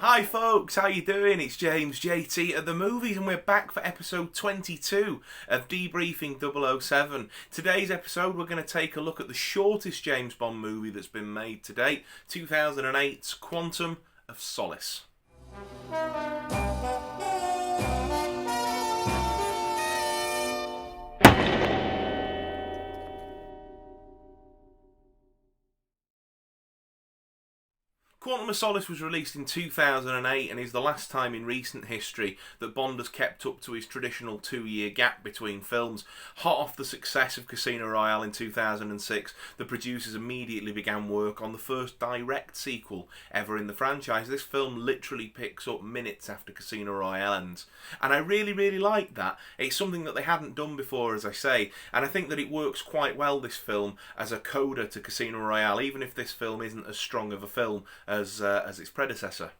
Hi folks, how you doing? It's James JT at the movies and we're back for episode 22 of Debriefing 007. Today's episode we're going to take a look at the shortest James Bond movie that's been made to date, 2008's Quantum of Solace. Quantum of Solace was released in 2008 and is the last time in recent history that Bond has kept up to his traditional 2-year gap between films. Hot off the success of Casino Royale in 2006, the producers immediately began work on the first direct sequel ever in the franchise. This film literally picks up minutes after Casino Royale ends. And I really like that. It's something that they hadn't done before, as I say, and I think that it works quite well, this film, as a coda to Casino Royale, even if this film isn't as strong of a film as its predecessor.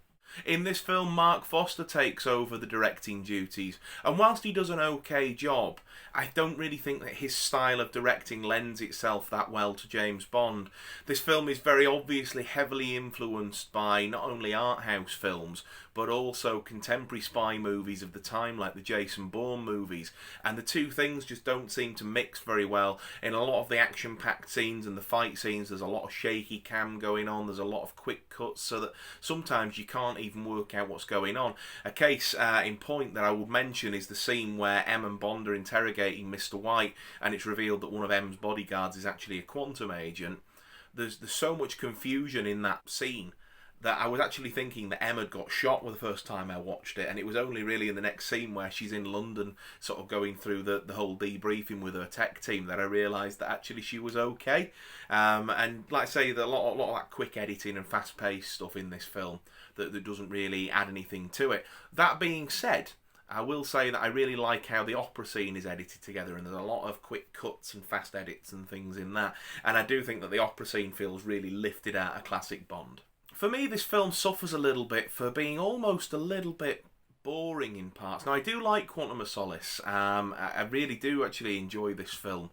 In this film, Mark Foster takes over the directing duties, and whilst he does an okay job, I don't really think that his style of directing lends itself that well to James Bond. This film is very obviously heavily influenced by not only art house films, but also contemporary spy movies of the time, like the Jason Bourne movies, and the two things just don't seem to mix very well. In a lot of the action-packed scenes and the fight scenes, there's a lot of shaky cam going on, there's a lot of quick cuts, so that sometimes you can't even work out what's going on. A case in point that I would mention is the scene where M and Bond are interrogating Mr. White, and it's revealed that one of M's bodyguards is actually a quantum agent. There's so much confusion in that scene that I was actually thinking that Emma had got shot the first time I watched it, and it was only really in the next scene where she's in London sort of going through the whole debriefing with her tech team that I realised that actually she was okay. And like I say, a lot of that quick editing and fast-paced stuff in this film that doesn't really add anything to it. That being said, I will say that I really like how the opera scene is edited together, and there's a lot of quick cuts and fast edits and things in that, and I do think that the opera scene feels really lifted out of classic Bond. For me, this film suffers a little bit for being almost a little bit boring in parts. Now, I do like Quantum of Solace. I really do actually enjoy this film,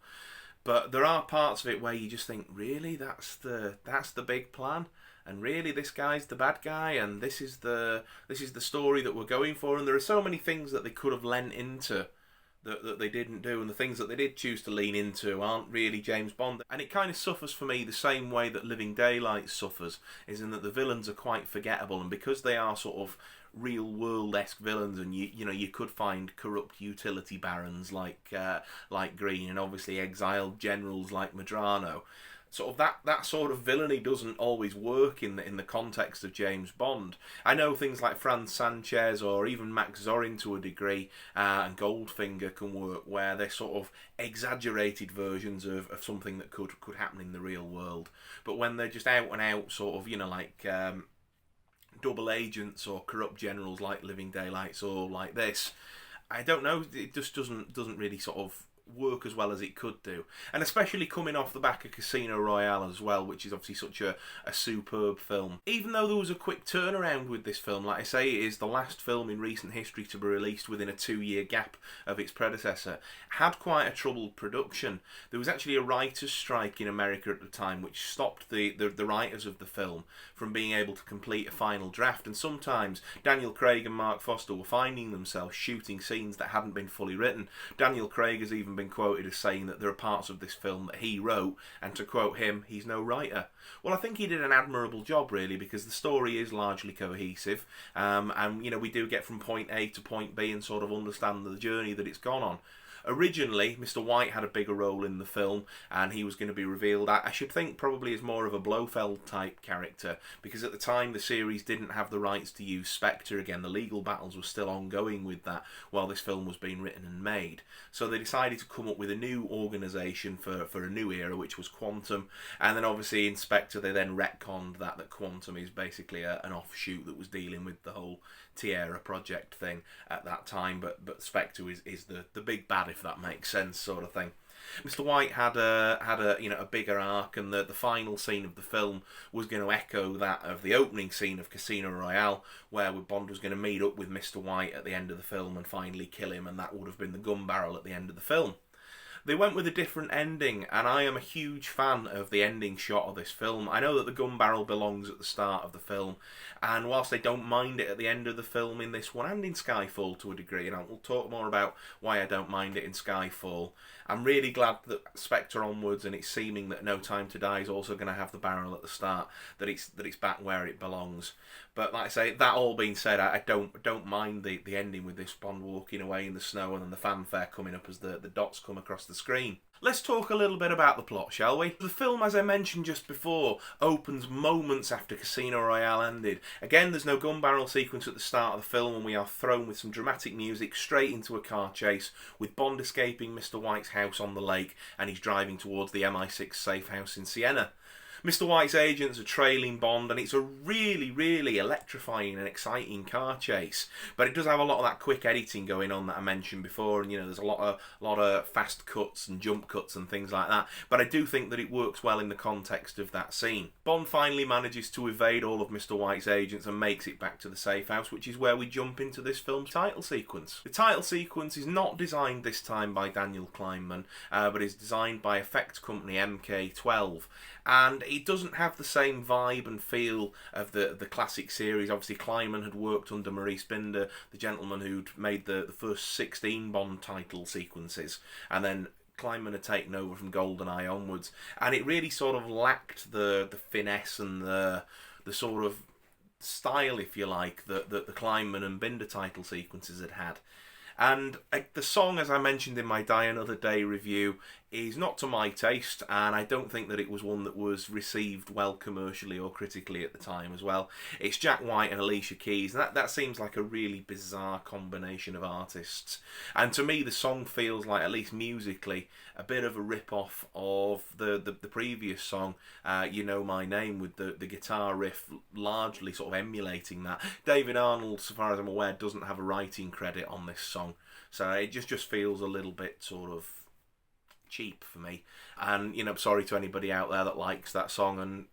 but there are parts of it where you just think, really, that's the big plan, and really, this guy's the bad guy, and this is the story that we're going for. And there are so many things that they could have lent into that they didn't do, and the things that they did choose to lean into aren't really James Bond. And it kind of suffers for me the same way that Living Daylights suffers, is in that the villains are quite forgettable, and because they are sort of real world-esque villains, and you could find corrupt utility barons like Green, and obviously exiled generals like Medrano. Sort of that sort of villainy doesn't always work in the context of James Bond. I know things like Franz Sanchez or even Max Zorin to a degree, and Goldfinger can work where they're sort of exaggerated versions of something that could happen in the real world. But when they're just out and out sort of, like double agents or corrupt generals like Living Daylights or like this, I don't know, it just doesn't really sort of work as well as it could do. And especially coming off the back of Casino Royale as well, which is obviously such a superb film. Even though there was a quick turnaround with this film, like I say, it is the last film in recent history to be released within a 2-year gap of its predecessor, had quite a troubled production. There was actually a writer's strike in America at the time which stopped the writers of the film from being able to complete a final draft, and sometimes Daniel Craig and Mark Foster were finding themselves shooting scenes that hadn't been fully written. Daniel Craig has even been quoted as saying that there are parts of this film that he wrote, and to quote him, he's no writer. Well, I think he did an admirable job, really, because the story is largely cohesive, and we do get from point A to point B and sort of understand the journey that it's gone on. Originally, Mr. White had a bigger role in the film, and he was going to be revealed, I should think, probably as more of a Blofeld-type character, because at the time the series didn't have the rights to use Spectre again. The legal battles were still ongoing with that while this film was being written and made. So they decided to come up with a new organisation for a new era, which was Quantum, and then obviously in Spectre they then retconned that Quantum is basically an offshoot that was dealing with the whole Tierra project thing at that time, but Spectre is the big bad, if that makes sense, sort of thing. Mr. White had a bigger arc, and the final scene of the film was going to echo that of the opening scene of Casino Royale, where Bond was going to meet up with Mr. White at the end of the film and finally kill him, and that would have been the gun barrel at the end of the film. They went with a different ending, and I am a huge fan of the ending shot of this film. I know that the gun barrel belongs at the start of the film, and whilst I don't mind it at the end of the film in this one and in Skyfall to a degree, and we'll talk more about why I don't mind it in Skyfall, I'm really glad that Spectre onwards, and it's seeming that No Time to Die is also going to have the barrel at the start, that it's back where it belongs. But like I say, that all being said, I don't mind the ending with this Bond walking away in the snow and then the fanfare coming up as the dots come across the screen. Let's talk a little bit about the plot, shall we? The film, as I mentioned just before, opens moments after Casino Royale ended. Again, there's no gun barrel sequence at the start of the film, and we are thrown with some dramatic music straight into a car chase, with Bond escaping Mr. White's house on the lake, and he's driving towards the MI6 safe house in Siena. Mr. White's agents are trailing Bond, and it's a really, really electrifying and exciting car chase. But it does have a lot of that quick editing going on that I mentioned before, and there's a lot of fast cuts and jump cuts and things like that. But I do think that it works well in the context of that scene. Bond finally manages to evade all of Mr. White's agents and makes it back to the safe house, which is where we jump into this film's title sequence. The title sequence is not designed this time by Daniel Kleinman, but is designed by effects company MK12. And it doesn't have the same vibe and feel of the classic series. Obviously, Kleinman had worked under Maurice Binder, the gentleman who'd made the first 16 Bond title sequences, and then Kleinman had taken over from GoldenEye onwards, and it really sort of lacked the finesse and the sort of style, if you like, that the Kleinman and Binder title sequences had. And the song, as I mentioned in my Die Another Day review, is not to my taste, and I don't think that it was one that was received well commercially or critically at the time as well. It's Jack White and Alicia Keys, and that seems like a really bizarre combination of artists. And to me, the song feels like, at least musically, a bit of a rip-off of the previous song, You Know My Name, with the guitar riff largely sort of emulating that. David Arnold, so far as I'm aware, doesn't have a writing credit on this song, so it just feels a little bit sort of cheap for me. And sorry to anybody out there that likes that song, and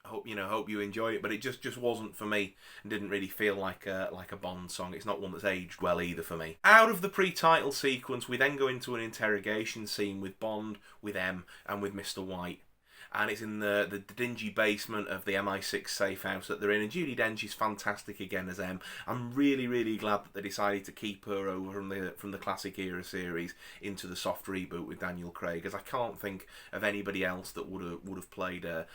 hope you enjoy it, but it just wasn't for me and didn't really feel like a Bond song. It's not one that's aged well either for me. Out of the pre-title sequence, we then go into an interrogation scene with Bond, with M, and with Mr. White. And it's in the dingy basement of the MI6 safe house that they're in. And Judi Dench is fantastic again as M. I'm really, really glad that they decided to keep her over from the classic era series into the soft reboot with Daniel Craig, as I can't think of anybody else that would have played a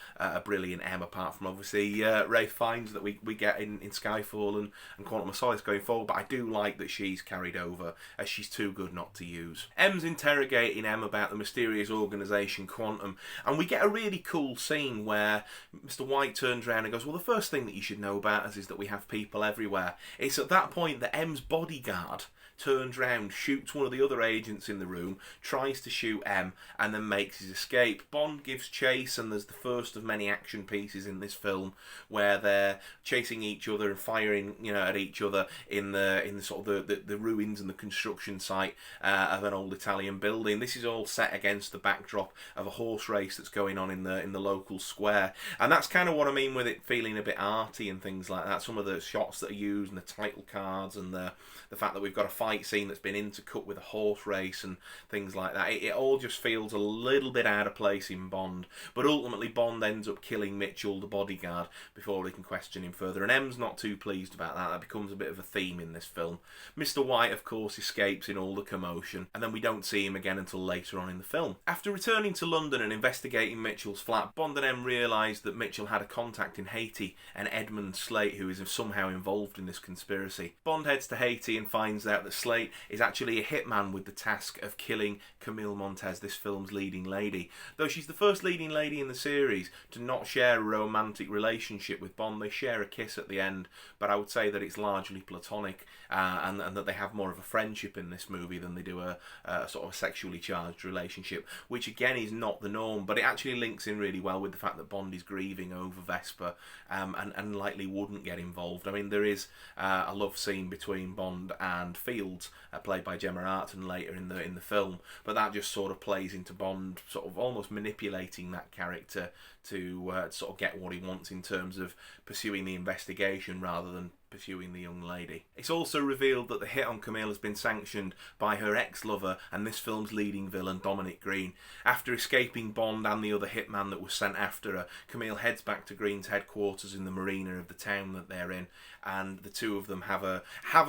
brilliant M, apart from obviously Ralph Fiennes that we get in Skyfall and Quantum of Solace going forward. But I do like that she's carried over, as she's too good not to use. M's interrogating M about the mysterious organisation Quantum, and we get a really cool scene where Mr. White turns around and goes, well, the first thing that you should know about us is that we have people everywhere. It's at that point that M's bodyguard turns round, shoots one of the other agents in the room, tries to shoot M, and then makes his escape. Bond gives chase, and there's the first of many action pieces in this film where they're chasing each other and firing, at each other in the sort of the ruins and the construction site of an old Italian building. This is all set against the backdrop of a horse race that's going on in the local square, and that's kind of what I mean with it feeling a bit arty and things like that. Some of the shots that are used and the title cards and the fact that we've got a fight scene that's been intercut with a horse race and things like that, it all just feels a little bit out of place in Bond. But ultimately Bond ends up killing Mitchell, the bodyguard, before he can question him further, and M's not too pleased about that. That becomes a bit of a theme in this film. Mr. White, of course, escapes in all the commotion, and then we don't see him again until later on in the film. After returning to London and investigating Mitchell's flat, Bond and M realise that Mitchell had a contact in Haiti, and Edmund Slate, who is somehow involved in this conspiracy. Bond heads to Haiti and finds out that Slate is actually a hitman with the task of killing Camille Montez, this film's leading lady. Though she's the first leading lady in the series to not share a romantic relationship with Bond. They share a kiss at the end, but I would say that it's largely platonic, and that they have more of a friendship in this movie than they do a sort of sexually charged relationship, which again is not the norm, but it actually links in really well with the fact that Bond is grieving over Vesper, and likely wouldn't get involved. I mean, there is a love scene between Bond and Fields, played by Gemma Arterton later in the film, but that just sort of plays into Bond sort of almost manipulating that character to sort of get what he wants in terms of pursuing the investigation rather than pursuing the young lady. It's also revealed that the hit on Camille has been sanctioned by her ex-lover and this film's leading villain, Dominic Green. After escaping Bond and the other hitman that was sent after her, Camille heads back to Green's headquarters in the marina of the town that they're in, and the two of them have a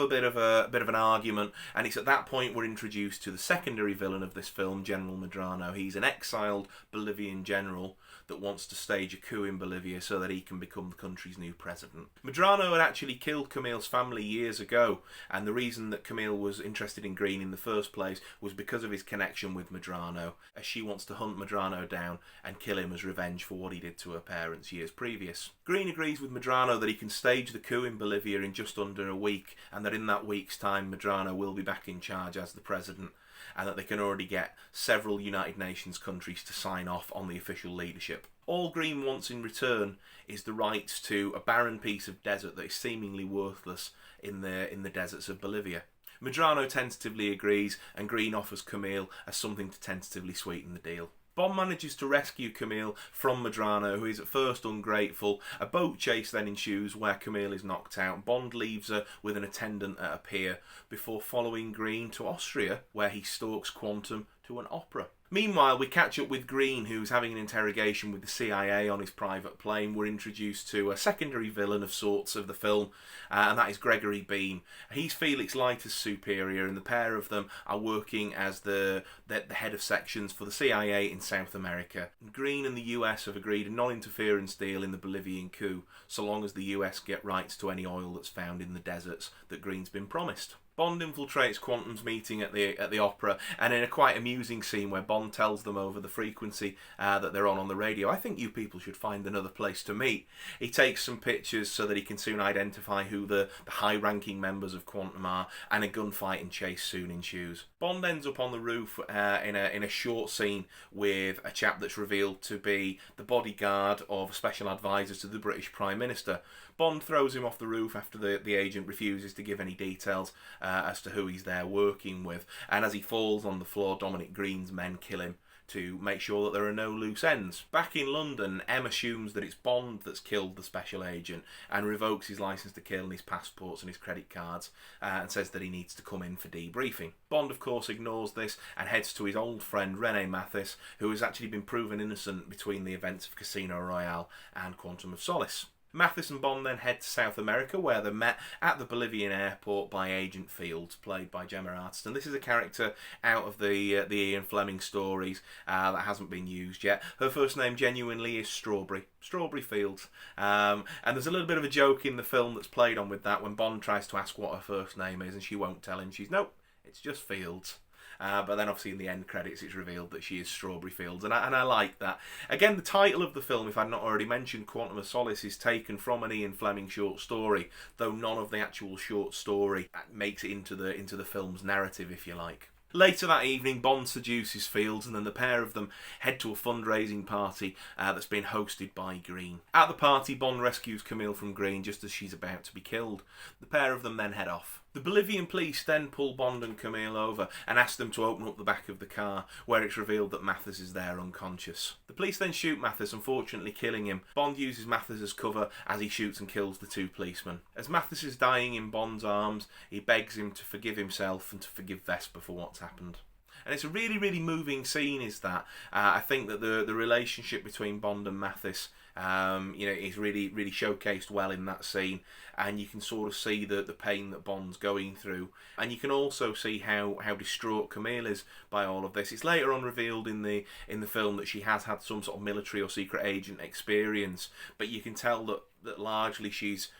bit of an argument. And it's at that point we're introduced to the secondary villain of this film, General Medrano. He's an exiled Bolivian general that wants to stage a coup in Bolivia so that he can become the country's new president. Medrano had actually killed Camille's family years ago, and the reason that Camille was interested in Green in the first place was because of his connection with Medrano, as she wants to hunt Medrano down and kill him as revenge for what he did to her parents years previous. Green agrees with Medrano that he can stage the coup in Bolivia in just under a week, and that in that week's time Medrano will be back in charge as the president, and that they can already get several United Nations countries to sign off on the official leadership. All Green wants in return is the rights to a barren piece of desert that is seemingly worthless in the deserts of Bolivia. Medrano tentatively agrees, and Green offers Camille as something to tentatively sweeten the deal. Bond manages to rescue Camille from Medrano, who is at first ungrateful. A boat chase then ensues where Camille is knocked out. Bond leaves her with an attendant at a pier before following Green to Austria, where he stalks Quantum to an opera. Meanwhile, we catch up with Green, who's having an interrogation with the CIA on his private plane. We're introduced to a secondary villain of sorts of the film, and that is Gregory Beam. He's Felix Leiter's superior, and the pair of them are working as the head of sections for the CIA in South America. Green and the US have agreed a non-interference deal in the Bolivian coup, so long as the US get rights to any oil that's found in the deserts that Green's been promised. Bond infiltrates Quantum's meeting at the opera, and in a quite amusing scene where Bond tells them over the frequency that they're on the radio, "I think you people should find another place to meet." He takes some pictures so that he can soon identify who the high-ranking members of Quantum are, and a gunfight and chase soon ensues. Bond ends up on the roof in a short scene with a chap that's revealed to be the bodyguard of special advisors to the British Prime Minister. Bond throws him off the roof after the agent refuses to give any details as to who he's there working with, and as he falls on the floor, Dominic Green's men kill him to make sure that there are no loose ends. Back in London, M assumes that it's Bond that's killed the special agent and revokes his licence to kill and his passports and his credit cards, and says that he needs to come in for debriefing. Bond, of course, ignores this and heads to his old friend Rene Mathis, who has actually been proven innocent between the events of Casino Royale and Quantum of Solace. Mathis and Bond then head to South America, where they're met at the Bolivian airport by Agent Fields, played by Gemma Arterton. This is a character out of the Ian Fleming stories that hasn't been used yet. Her first name genuinely is Strawberry Fields. And there's a little bit of a joke in the film that's played on with that when Bond tries to ask what her first name is and she won't tell him. She's, "Nope, it's just Fields." But then obviously in the end credits it's revealed that she is Strawberry Fields, and I like that. Again, the title of the film, if I'd not already mentioned, Quantum of Solace, is taken from an Ian Fleming short story, though none of the actual short story makes it into the film's narrative, if you like. Later that evening, Bond seduces Fields, and then the pair of them head to a fundraising party that's been hosted by Green. At the party, Bond rescues Camille from Green just as she's about to be killed. The pair of them then head off. The Bolivian police then pull Bond and Camille over and ask them to open up the back of the car, where it's revealed that Mathis is there unconscious. The police then shoot Mathis, unfortunately killing him. Bond uses Mathis as cover as he shoots and kills the two policemen. As Mathis is dying in Bond's arms, he begs him to forgive himself and to forgive Vesper for what's happened. And it's a really, really moving scene, is that. I think that the relationship between Bond and Mathis is really, really showcased well in that scene, and you can sort of see the pain that Bond's going through, and you can also see how distraught Camille is by all of this. It's later on revealed in the film that she has had some sort of military or secret agent experience, but you can tell that largely she's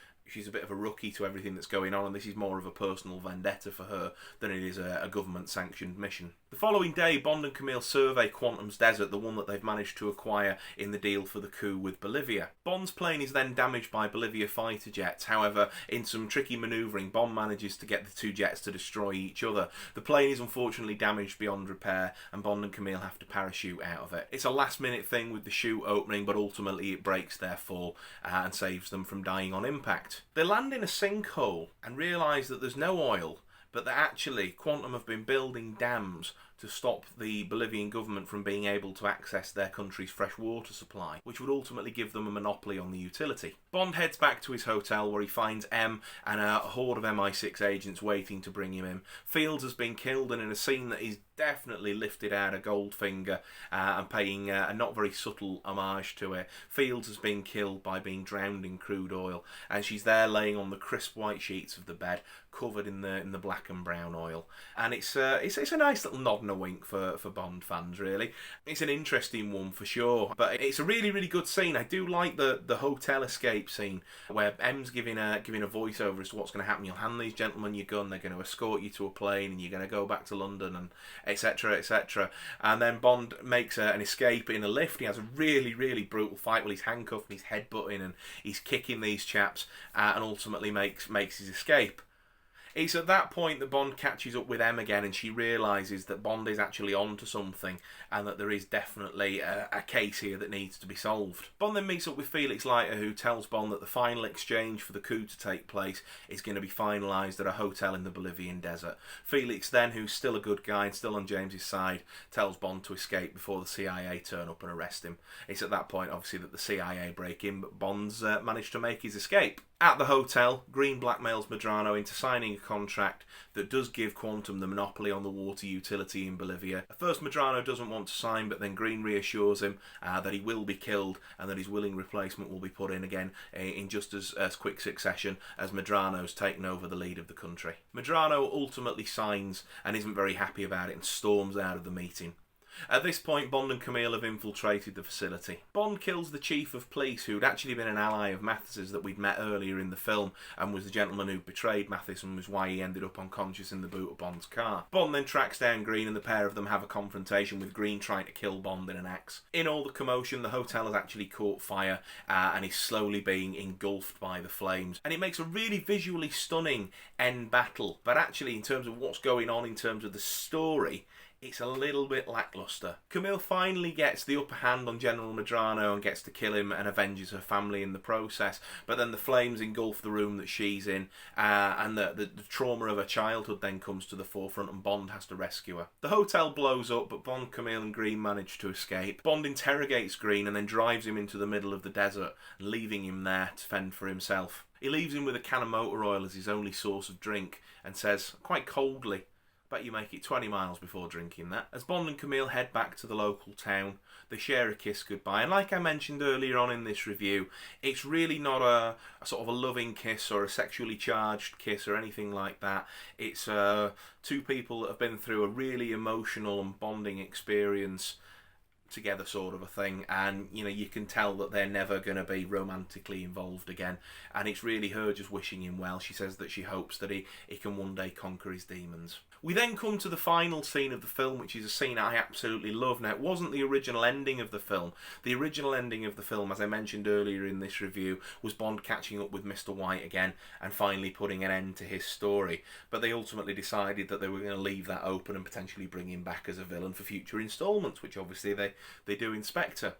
a bit of a rookie to everything that's going on, and this is more of a personal vendetta for her than it is a government-sanctioned mission. The following day, Bond and Camille survey Quantum's desert, the one that they've managed to acquire in the deal for the coup with Bolivia. Bond's plane is then damaged by Bolivia fighter jets. However, in some tricky manoeuvring, Bond manages to get the two jets to destroy each other. The plane is unfortunately damaged beyond repair, and Bond and Camille have to parachute out of it. It's a last-minute thing with the chute opening, but ultimately it breaks their fall and saves them from dying on impact. They land in a sinkhole and realise that there's no oil, but that actually Quantum have been building dams to stop the Bolivian government from being able to access their country's fresh water supply, which would ultimately give them a monopoly on the utility. Bond heads back to his hotel where he finds M and a horde of MI6 agents waiting to bring him in. Fields has been killed, and in a scene that is definitely lifted out of Goldfinger and paying a not very subtle homage to it, Fields has been killed by being drowned in crude oil, and she's there laying on the crisp white sheets of the bed, covered in the black and brown oil. And it's a nice little nod and a wink for Bond fans, really. It's an interesting one for sure, but it's a really, really good scene. I do like the hotel escape scene where M's giving a voiceover as to what's going to happen. You'll hand these gentlemen your gun, they're going to escort you to a plane, and you're going to go back to London, and etc, etc. And then Bond makes an escape in a lift. He has a really, really brutal fight while he's handcuffed and he's headbutting and he's kicking these chaps, and ultimately makes his escape. It's at that point that Bond catches up with M again, and she realises that Bond is actually onto something and that there is definitely a case here that needs to be solved. Bond then meets up with Felix Leiter, who tells Bond that the final exchange for the coup to take place is going to be finalised at a hotel in the Bolivian desert. Felix then, who's still a good guy and still on James's side, tells Bond to escape before the CIA turn up and arrest him. It's at that point, obviously, that the CIA break in, but Bond's managed to make his escape. At the hotel, Green blackmails Medrano into signing a contract that does give Quantum the monopoly on the water utility in Bolivia. At first, Medrano doesn't want to sign, but then Green reassures him that he will be killed and that his willing replacement will be put in again in just as quick succession as Medrano's taken over the lead of the country. Medrano ultimately signs and isn't very happy about it and storms out of the meeting. At this point, Bond and Camille have infiltrated the facility. Bond kills the chief of police, who'd actually been an ally of Mathis's that we'd met earlier in the film, and was the gentleman who betrayed Mathis and was why he ended up unconscious in the boot of Bond's car. Bond then tracks down Green, and the pair of them have a confrontation, with Green trying to kill Bond in an axe. In all the commotion, the hotel has actually caught fire and is slowly being engulfed by the flames. And it makes a really visually stunning end battle, but actually in terms of what's going on in terms of the story, it's a little bit lacklustre. Camille finally gets the upper hand on General Medrano and gets to kill him and avenges her family in the process, but then the flames engulf the room that she's in, and the trauma of her childhood then comes to the forefront, and Bond has to rescue her. The hotel blows up, but Bond, Camille and Green manage to escape. Bond interrogates Green and then drives him into the middle of the desert, leaving him there to fend for himself. He leaves him with a can of motor oil as his only source of drink and says, quite coldly, "Bet you make it 20 miles before drinking that." As Bond and Camille head back to the local town, they share a kiss goodbye. And like I mentioned earlier on in this review, it's really not a sort of a loving kiss or a sexually charged kiss or anything like that. It's two people that have been through a really emotional and bonding experience together, sort of a thing, and you can tell that they're never going to be romantically involved again, and it's really her just wishing him well. She says that she hopes that he can one day conquer his demons. We then come to the final scene of the film, which is a scene I absolutely love. Now, it wasn't the original ending of the film. The original ending of the film, as I mentioned earlier in this review, was Bond catching up with Mr. White again and finally putting an end to his story. But they ultimately decided that they were going to leave that open and potentially bring him back as a villain for future instalments, which obviously they do in Spectre.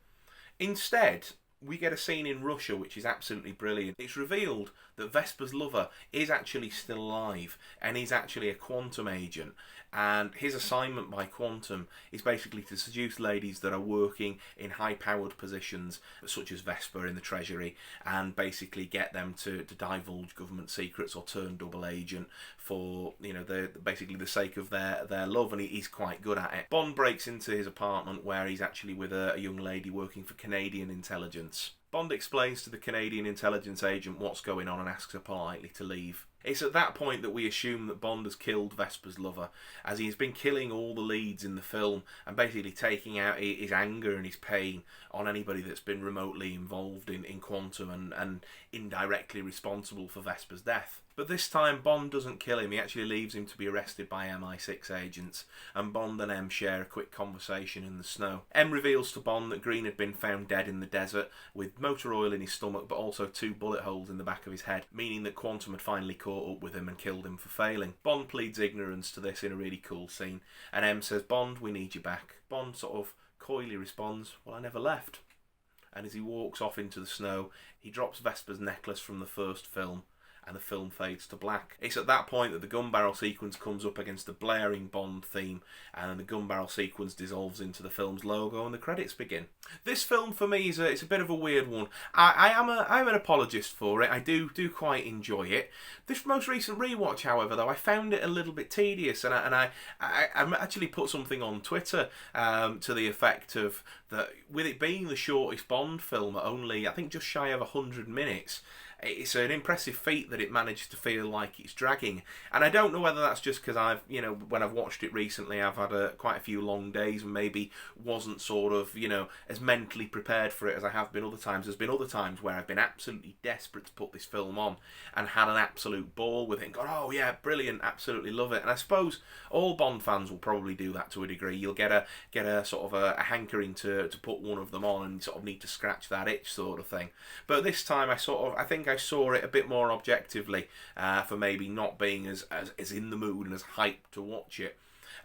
Instead, we get a scene in Russia which is absolutely brilliant. It's revealed that Vesper's lover is actually still alive and he's actually a Quantum agent, and his assignment by Quantum is basically to seduce ladies that are working in high-powered positions such as Vesper in the Treasury, and basically get them to divulge government secrets or turn double agent for basically the sake of their love, and he's quite good at it. Bond breaks into his apartment where he's actually with a young lady working for Canadian intelligence. Bond explains to the Canadian intelligence agent what's going on and asks her politely to leave. It's at that point that we assume that Bond has killed Vesper's lover, as he's been killing all the leads in the film and basically taking out his anger and his pain on anybody that's been remotely involved in Quantum and indirectly responsible for Vesper's death. But this time Bond doesn't kill him, he actually leaves him to be arrested by MI6 agents, and Bond and M share a quick conversation in the snow. M reveals to Bond that Green had been found dead in the desert, with motor oil in his stomach but also 2 bullet holes in the back of his head, meaning that Quantum had finally caught up with him and killed him for failing. Bond pleads ignorance to this in a really cool scene, and M says, "Bond, we need you back." Bond sort of coyly responds, "Well, I never left." And as he walks off into the snow, he drops Vesper's necklace from the first film, and the film fades to black. It's at that point that the gun barrel sequence comes up against the blaring Bond theme, and then the gun barrel sequence dissolves into the film's logo and the credits begin. This film for me is it's a bit of a weird one. I'm an apologist for it. I do quite enjoy it. This most recent rewatch, however, though, I found it a little bit tedious, and I actually put something on Twitter to the effect of that with it being the shortest Bond film at only, I think, just shy of 100 minutes, it's an impressive feat that it managed to feel like it's dragging. And I don't know whether that's just because I've, when I've watched it recently, I've had quite a few long days and maybe wasn't sort of, as mentally prepared for it as I have been other times. There's been other times where I've been absolutely desperate to put this film on and had an absolute ball with it and gone, oh yeah, brilliant, absolutely love it. And I suppose all Bond fans will probably do that to a degree. You'll get a sort of a hankering to put one of them on and sort of need to scratch that itch sort of thing. But this time I think I saw it a bit more objectively for maybe not being as in the mood and as hyped to watch it.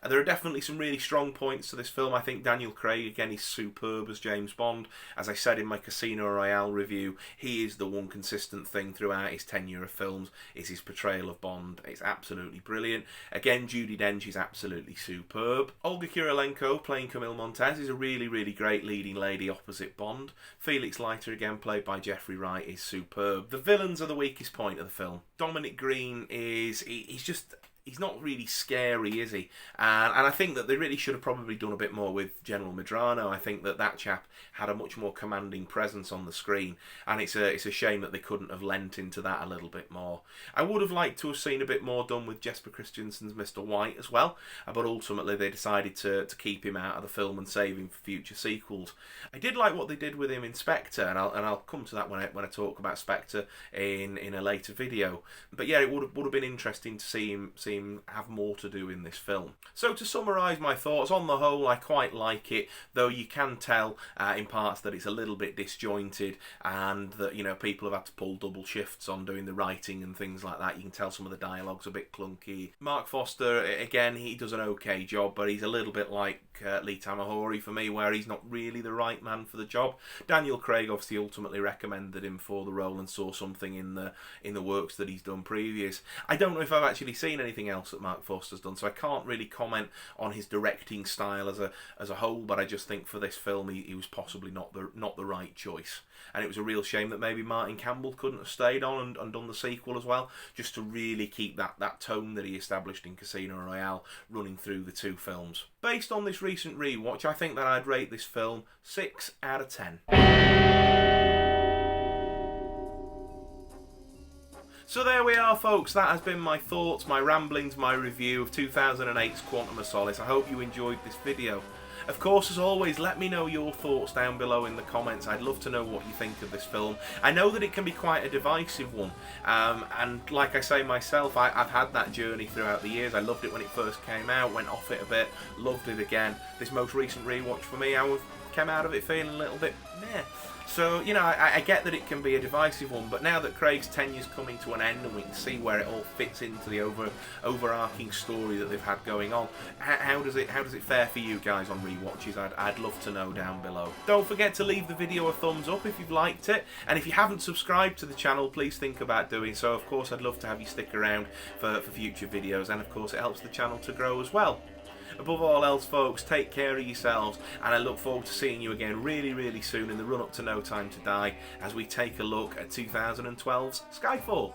There are definitely some really strong points to this film. I think Daniel Craig, again, is superb as James Bond. As I said in my Casino Royale review, he is the one consistent thing throughout his tenure of films, is his portrayal of Bond. It's absolutely brilliant. Again, Judi Dench is absolutely superb. Olga Kurylenko, playing Camille Montez, is a really, really great leading lady opposite Bond. Felix Leiter, again, played by Jeffrey Wright, is superb. The villains are the weakest point of the film. Dominic Green he's not really scary, is he? And I think that they really should have probably done a bit more with General Medrano. I think that chap had a much more commanding presence on the screen, and it's a shame that they couldn't have lent into that a little bit more. I would have liked to have seen a bit more done with Jesper Christensen's Mr. White as well, but ultimately they decided to keep him out of the film and save him for future sequels. I did like what they did with him in Spectre, and I'll come to that when I talk about Spectre in a later video. But yeah, it would have been interesting to see him have more to do in this film. So to summarise my thoughts, on the whole I quite like it, though you can tell in parts that it's a little bit disjointed and that people have had to pull double shifts on doing the writing and things like that. You can tell some of the dialogue's a bit clunky. Mark Foster, again, he does an okay job, but he's a little bit like Lee Tamahori for me, where he's not really the right man for the job. Daniel Craig obviously ultimately recommended him for the role and saw something in the works that he's done previous. I don't know if I've actually seen anything else that Mark Foster's done, so I can't really comment on his directing style as a whole, but I just think for this film he was possibly not the right choice. And it was a real shame that maybe Martin Campbell couldn't have stayed on and done the sequel as well, just to really keep that tone that he established in Casino Royale running through the two films. Based on this recent rewatch, I think that I'd rate this film 6 out of 10. So there we are, folks. That has been my thoughts, my ramblings, my review of 2008's Quantum of Solace. I hope you enjoyed this video. Of course, as always, let me know your thoughts down below in the comments. I'd love to know what you think of this film. I know that it can be quite a divisive one, and like I say myself, I've had that journey throughout the years. I loved it when it first came out, went off it a bit, loved it again. This most recent rewatch for me, I came out of it feeling a little bit meh. So, I get that it can be a divisive one, but now that Craig's tenure's coming to an end and we can see where it all fits into the overarching story that they've had going on, how does it fare for you guys on rewatches? I'd love to know down below. Don't forget to leave the video a thumbs up if you've liked it, and if you haven't subscribed to the channel, please think about doing so. Of course, I'd love to have you stick around for future videos, and of course it helps the channel to grow as well. Above all else, folks, take care of yourselves, and I look forward to seeing you again really, really soon in the run-up to No Time to Die as we take a look at 2012's Skyfall.